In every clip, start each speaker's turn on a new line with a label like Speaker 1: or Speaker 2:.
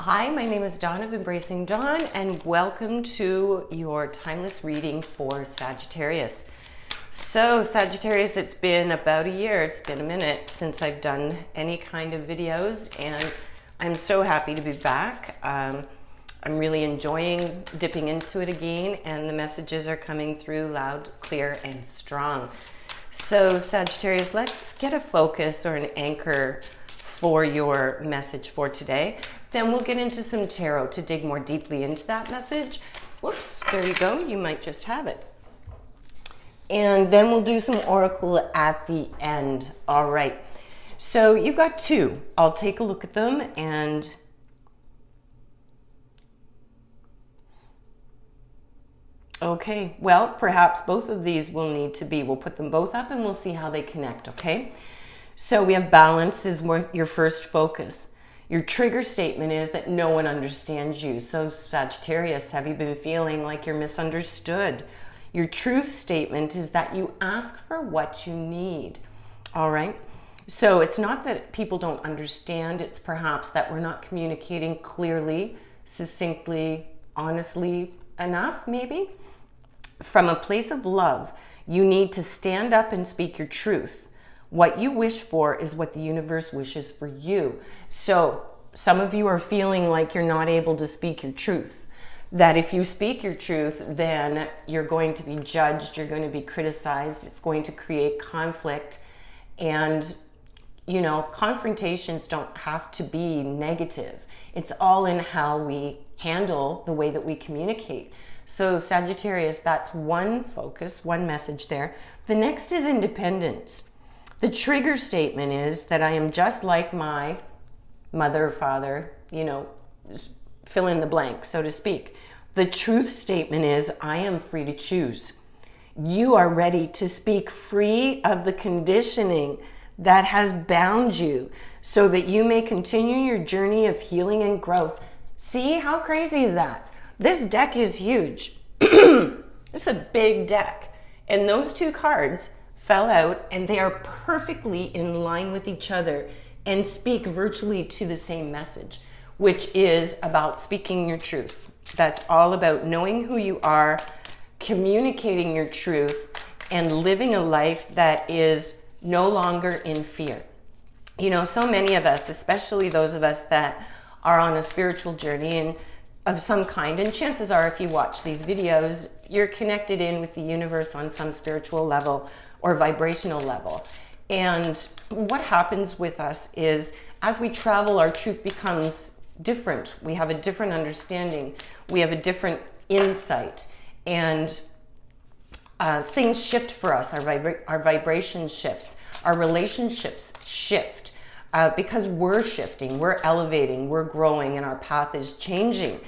Speaker 1: Hi, my name is Dawn of Embracing Dawn, and welcome to your timeless reading for Sagittarius. So Sagittarius, it's been about a year, it's been a minute since I've done any kind of videos, and I'm so happy to be back. I'm really enjoying dipping into it again, and the messages are coming through loud, clear, and strong. So Sagittarius, let's get a focus or an anchor for your message for today. Then we'll get into some tarot to dig more deeply into that message. Whoops, there you go. You might just have it. And then we'll do some oracle at the end. All right. So you've got two. I'll take a look at them and okay, well, perhaps both of these will need to be. We'll put them both up and we'll see how they connect, okay? So we have balance is your first focus. Your trigger statement is that no one understands you. So Sagittarius, have you been feeling like you're misunderstood? Your truth statement is that you ask for what you need. All right. So it's not that people don't understand. It's perhaps that we're not communicating clearly, succinctly, honestly enough, maybe. From a place of love, you need to stand up and speak your truth. What you wish for is what the universe wishes for you. So some of you are feeling like you're not able to speak your truth. That if you speak your truth, then you're going to be judged, you're going to be criticized, it's going to create conflict. And, you know, confrontations don't have to be negative. It's all in how we handle the way that we communicate. So Sagittarius, that's one focus, one message there. The next is independence. The trigger statement is that I am just like my mother or father, you know, fill in the blank, so to speak. The truth statement is I am free to choose. You are ready to speak free of the conditioning that has bound you so that you may continue your journey of healing and growth. See, how crazy is that? This deck is huge. It's a big deck. And those two cards fell out and they are perfectly in line with each other and speak virtually to the same message, which is about speaking your truth. That's all about knowing who you are, communicating your truth, and living a life that is no longer in fear. You know, so many of us, especially those of us that are on a spiritual journey and of some kind, and chances are if you watch these videos, you're connected in with the universe on some spiritual level or vibrational level. And what happens with us is as we travel, our truth becomes different. We have a different understanding. We have a different insight. And things shift for us. Our vibration shifts. Our relationships shift because we're shifting, we're elevating, we're growing, and our path is changing.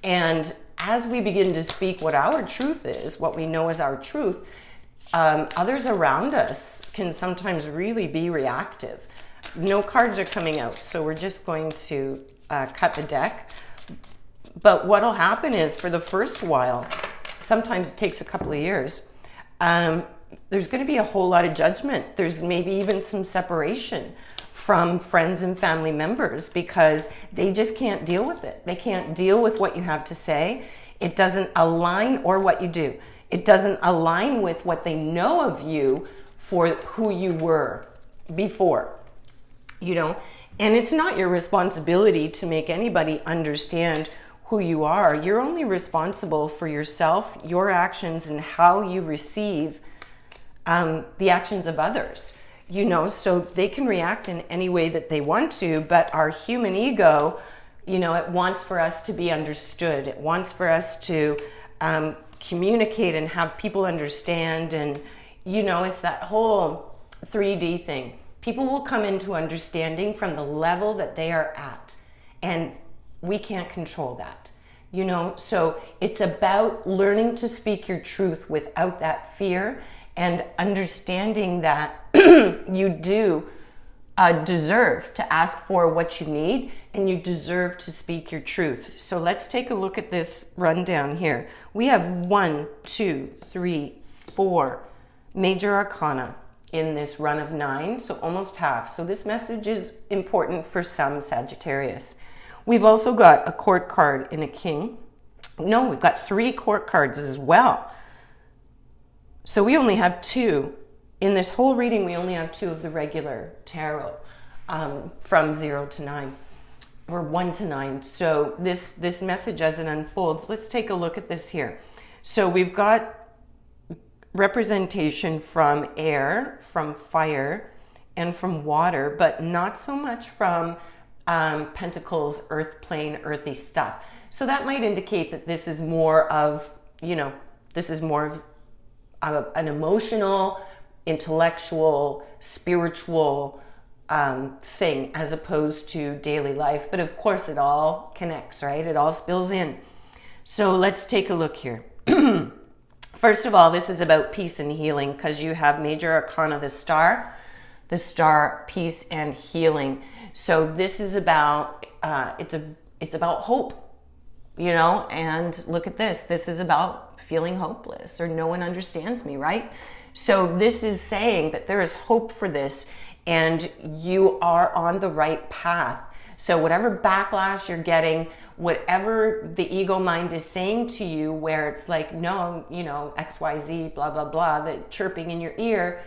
Speaker 1: And as we begin to speak what our truth is, what we know as our truth, others around us can sometimes really be reactive. No cards are coming out, so we're just going to cut the deck. But what'll happen is for the first while, sometimes it takes a couple of years, there's going to be a whole lot of judgment. There's maybe even some separation from friends and family members because they just can't deal with it. They can't deal with what you have to say. It doesn't align, or what you do. It doesn't align with what they know of you for who you were before, you know. And it's not your responsibility to make anybody understand who you are. You're only responsible for yourself, your actions, and how you receive the actions of others, you know. So they can react in any way that they want to, but our human ego, you know, it wants for us to be understood. It wants for us to communicate and have people understand. And, you know, it's that whole 3D thing. People will come into understanding from the level that they are at, and we can't control that, you know. So it's about learning to speak your truth without that fear and understanding that you do deserve to ask for what you need, and you deserve to speak your truth. So let's take a look at this rundown here. We have 1, 2, 3, 4 major arcana in this run of 9, so almost half. So this message is important for some Sagittarius. We've also got a court card and a king. No, we've got 3 court cards as well. So we only have 2. In this whole reading, we only have 2 of the regular tarot, from 0 to 9, or 1 to 9. So this message as it unfolds, let's take a look at this here. So we've got representation from air, from fire, and from water, but not so much from pentacles, earth plane, earthy stuff. So that might indicate that this is more of, this is more of an emotional, intellectual, spiritual thing as opposed to daily life. But of course it all connects, right? It all spills in. So let's take a look here. First of all, this is about peace and healing, because you have major arcana, the star, peace and healing. So this is about, it's about hope, and look at this. This is about feeling hopeless or no one understands me, right? So this is saying that there is hope for this and you are on the right path. So whatever backlash you're getting, whatever the ego mind is saying to you, where it's like, no, XYZ, blah, blah, blah, that chirping in your ear,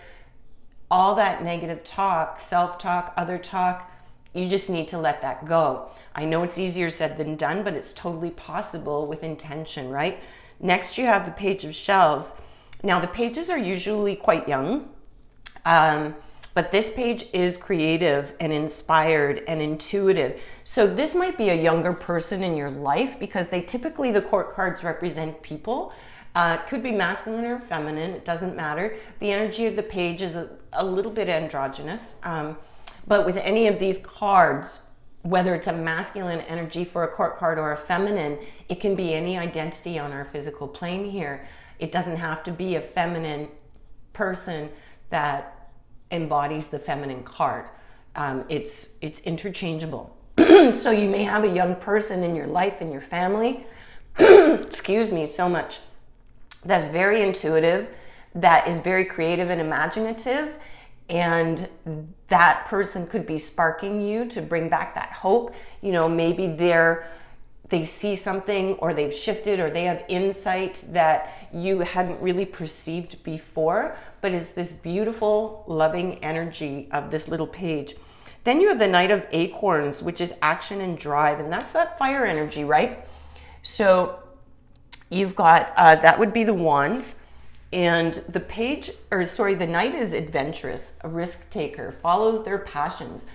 Speaker 1: all that negative talk, self-talk, other talk, you just need to let that go. I know it's easier said than done, but it's totally possible with intention, right? Next, you have the Page of Shells. Now, the pages are usually quite young, but this page is creative and inspired and intuitive. So this might be a younger person in your life, because the court cards represent people. It could be masculine or feminine, it doesn't matter. The energy of the page is a little bit androgynous, but with any of these cards, whether it's a masculine energy for a court card or a feminine, it can be any identity on our physical plane here. It doesn't have to be a feminine person that embodies the feminine card. It's interchangeable. So you may have a young person in your life, in your family, excuse me so much, that's very intuitive, that is very creative and imaginative, and that person could be sparking you to bring back that hope. Maybe they see something, or they've shifted, or they have insight that you hadn't really perceived before, but it's this beautiful, loving energy of this little page. Then you have the Knight of Acorns, which is action and drive, and that's that fire energy, right? So you've got, that would be the Wands, and the Knight is adventurous, a risk taker, follows their passions.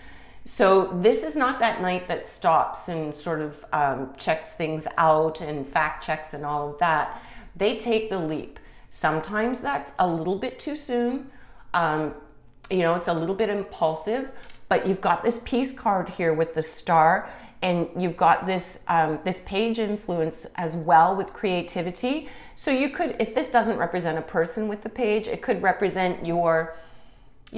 Speaker 1: So this is not that knight that stops and sort of checks things out and fact checks and all of that. They take the leap. Sometimes that's a little bit too soon. It's a little bit impulsive, but you've got this peace card here with the star, and you've got this this page influence as well with creativity. So you could, if this doesn't represent a person with the page, it could represent you're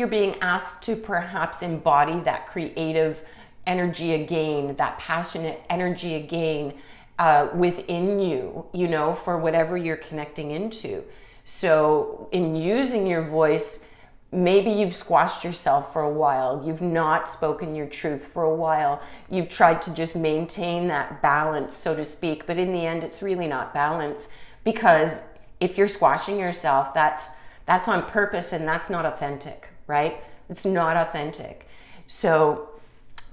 Speaker 1: being asked to perhaps embody that creative energy again, that passionate energy again within you, for whatever you're connecting into. So in using your voice, maybe you've squashed yourself for a while. You've not spoken your truth for a while. You've tried to just maintain that balance, so to speak. But in the end, it's really not balance, because if you're squashing yourself, that's on purpose, and that's not authentic, right? It's not authentic. So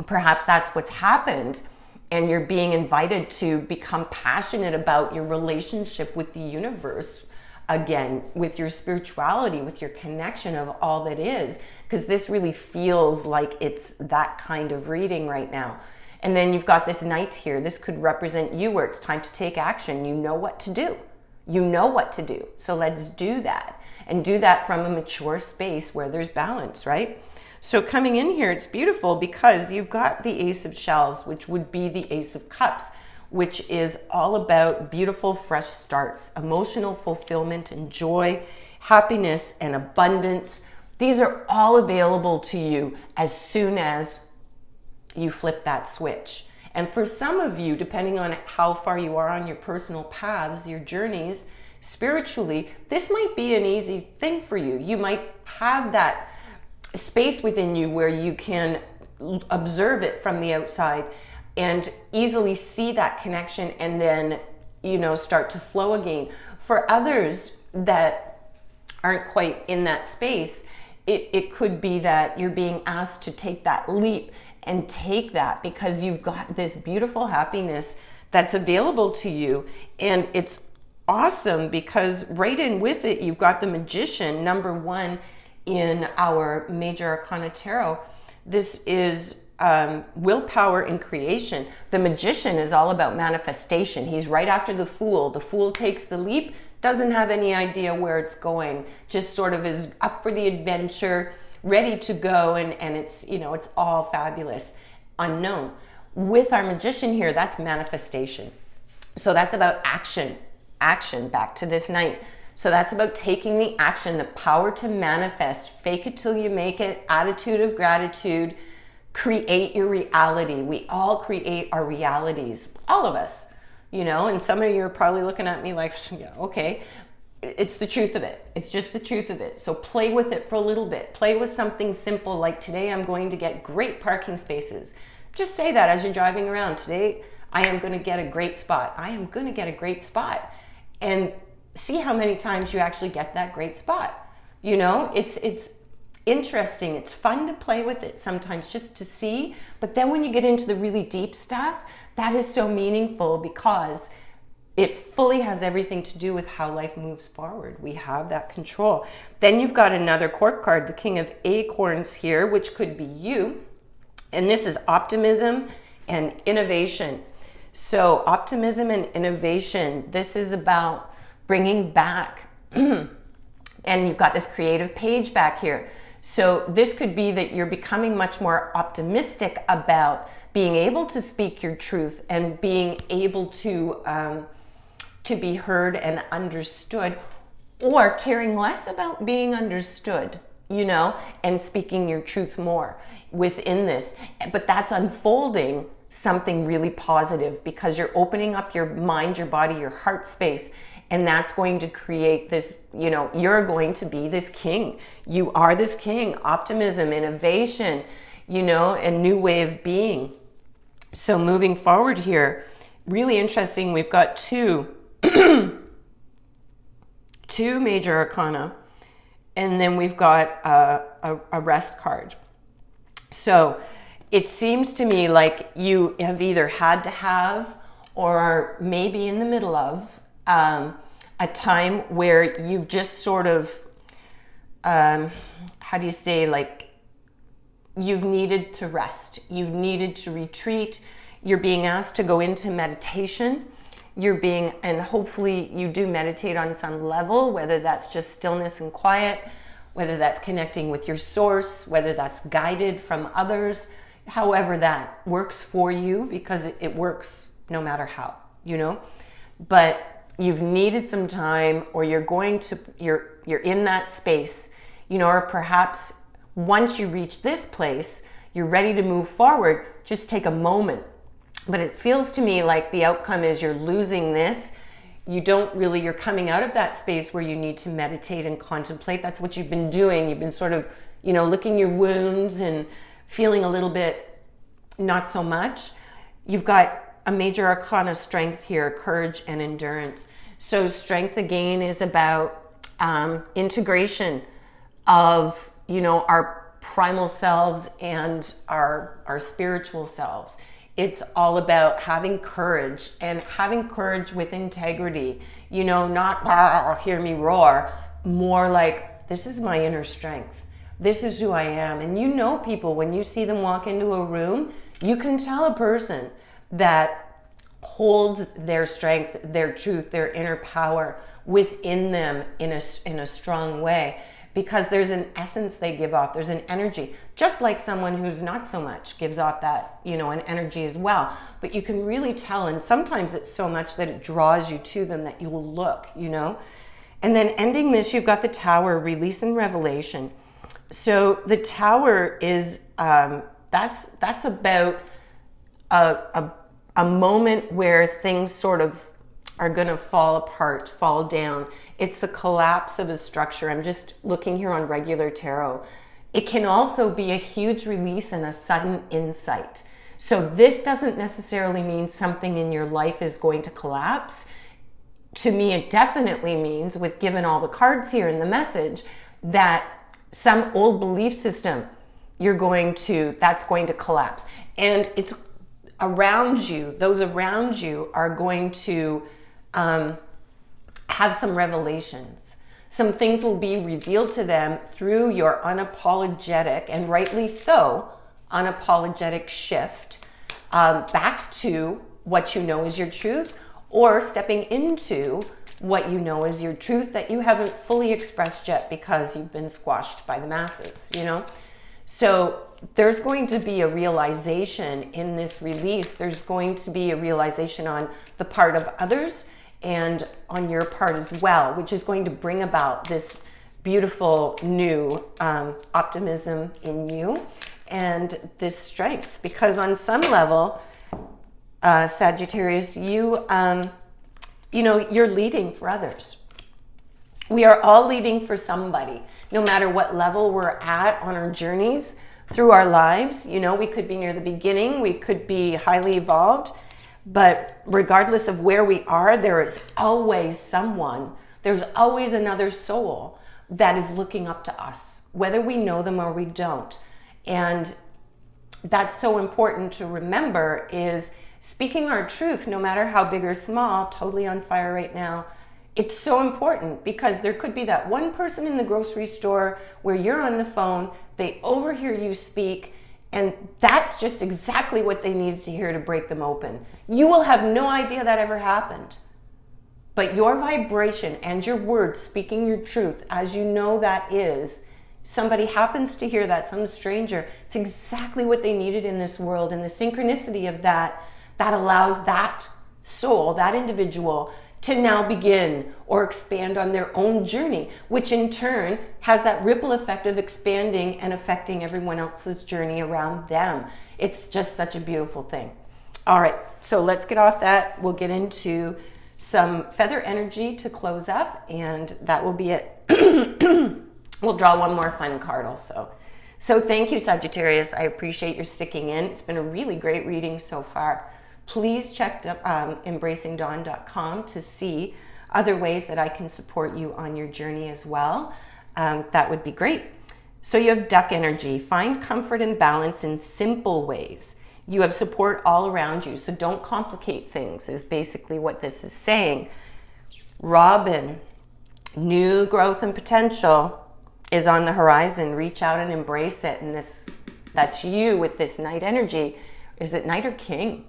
Speaker 1: perhaps that's what's happened, and you're being invited to become passionate about your relationship with the universe again, with your spirituality, with your connection of all that is, because this really feels like it's that kind of reading right now. And then you've got this Knight here. This could represent you, where it's time to take action. You know what to do. You know what to do. So let's do that, and do that from a mature space where there's balance, right? So coming in here, it's beautiful because you've got the Ace of Shells, which would be the Ace of Cups, which is all about beautiful, fresh starts, emotional fulfillment and joy, happiness and abundance. These are all available to you as soon as you flip that switch. And for some of you, depending on how far you are on your personal paths, your journeys, spiritually, this might be an easy thing for you. You might have that space within you where you can observe it from the outside. and easily see that connection and then, you know, start to flow again. For others that aren't quite in that space, it could be that you're being asked to take that leap and take that, because you've got this beautiful happiness that's available to you. And it's awesome because right in with it, you've got the Magician, number 1 in our Major Arcana Tarot. This is willpower and creation. The Magician is all about manifestation. He's right after the Fool. The Fool takes the leap, doesn't have any idea where it's going, just sort of is up for the adventure, ready to go, and it's, you know, it's all fabulous, unknown. With our Magician here, that's manifestation. So that's about action, back to this night. So that's about taking the action, the power to manifest, fake it till you make it, attitude of gratitude, create your reality. We all create our realities, all of us. You know, and some of you are probably looking at me like, yeah, okay. It's the truth of it. It's just the truth of it. So play with it for a little bit. Play with something simple like, today I'm going to get great parking spaces. Just say that as you're driving around. Today I am going to get a great spot. I am going to get a great spot. And see how many times you actually get that great spot. You know, it's interesting. It's fun to play with it sometimes just to see. But then when you get into the really deep stuff, that is so meaningful because it fully has everything to do with how life moves forward. We have that control. Then you've got another court card, the King of Acorns here, which could be you. And this is optimism and innovation. So optimism and innovation, this is about bringing back, and you've got this creative page back here. So this could be that you're becoming much more optimistic about being able to speak your truth and being able to be heard and understood, or caring less about being understood, you know, and speaking your truth more within this. But that's unfolding something really positive because you're opening up your mind, your body, your heart space. And that's going to create this, you know, you're going to be this king. You are this king. Optimism, innovation, you know, a new way of being. So moving forward here, really interesting. We've got two major arcana, and then we've got a rest card. So it seems to me like you have either had to have or are maybe in the middle of a time where you've just sort of, how do you say, like you've needed to rest, you've needed to retreat, you're being asked to go into meditation, and hopefully you do meditate on some level, whether that's just stillness and quiet, whether that's connecting with your source, whether that's guided from others, however that works for you, because it works no matter how, you know. But you've needed some time, or you're in that space, you know, or perhaps once you reach this place, you're ready to move forward, just take a moment. But it feels to me like the outcome is you're losing this. You're coming out of that space where you need to meditate and contemplate. That's what you've been doing. You've been sort of, you know, licking your wounds and feeling a little bit not so much. You've got a major arcana strength here, courage and endurance. So strength again is about integration of, you know, our primal selves and our spiritual selves. It's all about having courage, and having courage with integrity, you know, not hear me roar, more like, this is my inner strength. This is who I am. And you know people, when you see them walk into a room, you can tell a person that holds their strength, their truth, their inner power within them in a strong way, because there's an essence they give off, there's an energy, just like someone who's not so much gives off that, you know, an energy as well. But you can really tell, and sometimes it's so much that it draws you to them that you will look, you know. And then ending this, you've got the Tower, release and revelation. So the Tower is that's about a moment where things sort of are going to fall apart, fall down. It's the collapse of a structure. I'm just looking here on regular tarot. It can also be a huge release and a sudden insight. So this doesn't necessarily mean something in your life is going to collapse. To me, it definitely means, with given all the cards here in the message, that some old belief system that's going to collapse. And it's around you, those around you are going to have some revelations. Some things will be revealed to them through your unapologetic, and rightly so, unapologetic shift back to what you know is your truth, or stepping into what you know is your truth that you haven't fully expressed yet because you've been squashed by the masses, you know? So there's going to be a realization in this release. There's going to be a realization on the part of others and on your part as well, which is going to bring about this beautiful new optimism in you and this strength. Because on some level, Sagittarius, you're leading for others. We are all leading for somebody, no matter what level we're at on our journeys through our lives. You know, we could be near the beginning, we could be highly evolved, but regardless of where we are, there is always someone, there's always another soul that is looking up to us, whether we know them or we don't. And that's so important to remember, is speaking our truth, no matter how big or small. Totally on fire right now. It's so important, because there could be that one person in the grocery store where you're on the phone, they overhear you speak, and that's just exactly what they needed to hear to break them open. You will have no idea that ever happened. But your vibration and your words, speaking your truth, as you know that is, somebody happens to hear that, some stranger, it's exactly what they needed in this world. And the synchronicity of that allows that soul, that individual, to now begin or expand on their own journey, which in turn has that ripple effect of expanding and affecting everyone else's journey around them. It's just such a beautiful thing. All right, so let's get off that. We'll get into some feather energy to close up, and that will be it. We'll draw one more fun card also. So thank you, Sagittarius. I appreciate your sticking in. It's been a really great reading so far. Please check embracingdawn.com to see other ways that I can support you on your journey as well. That would be great. So you have duck energy. Find comfort and balance in simple ways. You have support all around you, so don't complicate things, is basically what this is saying. Robin, new growth and potential is on the horizon. Reach out and embrace it. And that's you with this Knight energy. Is it Knight or King?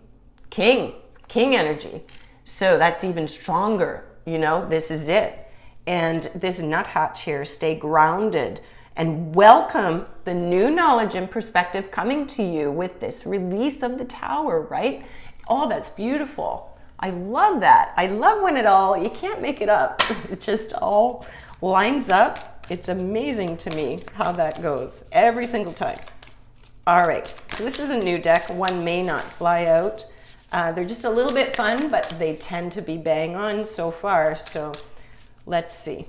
Speaker 1: King energy. So that's even stronger. You know, this is it. And this nuthatch here, stay grounded and welcome the new knowledge and perspective coming to you with this release of the Tower, right? Oh, that's beautiful. I love that. I love when you can't make it up. It just all lines up. It's amazing to me how that goes every single time. All right, so this is a new deck. One may not fly out. They're just a little bit fun, but they tend to be bang on so far. So let's see.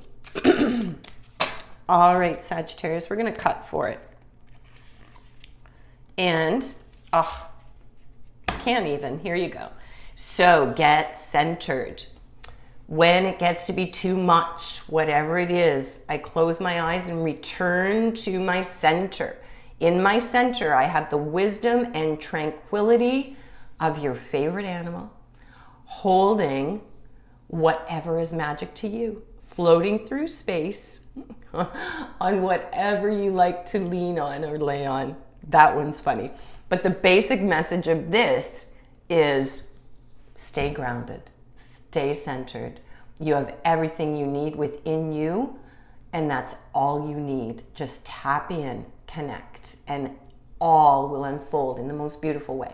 Speaker 1: All right, Sagittarius, we're going to cut for it. And, can't even. Here you go. So get centered. When it gets to be too much, whatever it is, I close my eyes and return to my center. In my center, I have the wisdom and tranquility of your favorite animal, holding whatever is magic to you, floating through space on whatever you like to lean on or lay on. That one's funny. But the basic message of this is stay grounded, stay centered. You have everything you need within you, and that's all you need. Just tap in, connect, and all will unfold in the most beautiful way.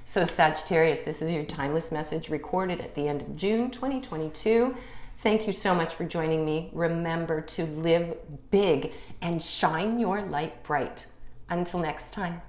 Speaker 1: So Sagittarius, this is your timeless message recorded at the end of June 2022. Thank you so much for joining me. Remember to live big and shine your light bright. Until next time.